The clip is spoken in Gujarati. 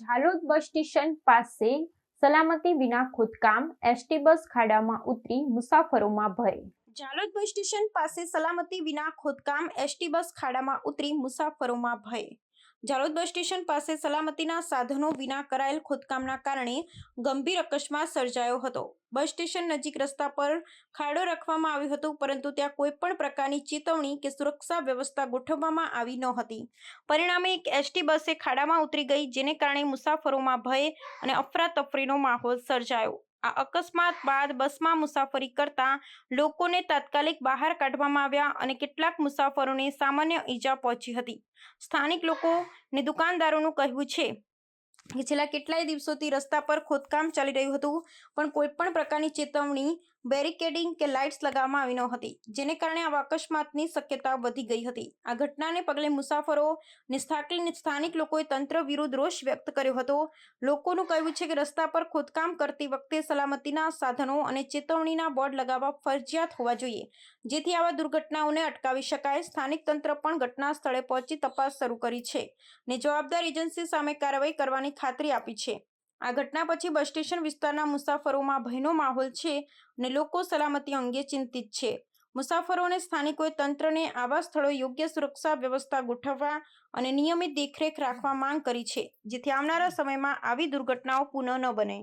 ઝાલોદ બસ સ્ટેશન પાસે સલામતી વિના ખોદકામ, એસટી બસ ખાડામાં ઉતરી મુસાફરોમાં ભય। ઝાલોદ બસ સ્ટેશન પાસે સલામતી વિના ખોદકામ, એસટી બસ ખાડામાં ઉતરી મુસાફરોમાં ભય। ઝાલોદ બસ સ્ટેશન પાસે સલામતીના સાધનો વિના કરાયેલ ખોદકામના કારણે ગંભીર અકસ્માત સર્જાયો હતો। બસ સ્ટેશન નજીક રસ્તા પર ખાડો રાખવામાં આવ્યો હતો, પરંતુ ત્યાં કોઈપણ પ્રકારની ચેતવણી કે સુરક્ષા વ્યવસ્થા ગોઠવવામાં આવી ન હતી। પરિણામે એક એસટી બસે ખાડામાં ઉતરી ગઈ, જેને કારણે મુસાફરોમાં ભય અને અફરાતફરીનો માહોલ સર્જાયો। આ અકસ્માત બાદ બસમાં મુસાફરી કરતા લોકોને તાત્કાલિક બહાર કાઢવામાં આવ્યા અને કેટલાક મુસાફરોને સામાન્ય ઈજા પહોંચી હતી। સ્થાનિક લોકો અને દુકાનદારોનું કહેવું છે કે છેલ્લા કેટલાય દિવસોથી રસ્તા પર ખોદકામ ચાલી રહ્યું હતું, પણ કોઈપણ પ્રકારની ચેતવણી, બેરિકેડિંગ કે લાઇટ્સ લગાવવામાં આવી ન હતી, જેને કારણે આવા અકસ્માતની શક્યતા વધી ગઈ હતી। આ ઘટનાને પગલે મુસાફરો અને સ્થાનિક લોકોએ તંત્ર વિરુદ્ધ રોષ વ્યક્ત કર્યો હતો। લોકોનું કહેવું છે કે રસ્તા પર ખોદકામ કરતી વખતે સલામતીના સાધનો અને ચેતવણીના બોર્ડ લગાવવા ફરજિયાત હોવા જોઈએ, જેથી આવા દુર્ઘટનાઓને અટકાવી શકાય। સ્થાનિક તંત્ર પણ ઘટના સ્થળે પહોંચી તપાસ શરૂ કરી છે અને જવાબદાર એજન્સી સામે કાર્યવાહી કરવાની ખાતરી આપી છે। આ ઘટના પછી બસ સ્ટેશન વિસ્તારના મુસાફરોમાં ભયનો માહોલ છે અને લોકો સલામતી અંગે ચિંતિત છે। મુસાફરો અને સ્થાનિકોએ તંત્રને આવા સ્થળોએ યોગ્ય સુરક્ષા વ્યવસ્થા ગોઠવવા અને નિયમિત દેખરેખ રાખવા માંગ કરી છે, જેથી આવનારા સમયમાં આવી દુર્ઘટનાઓ પુનઃ ન બને।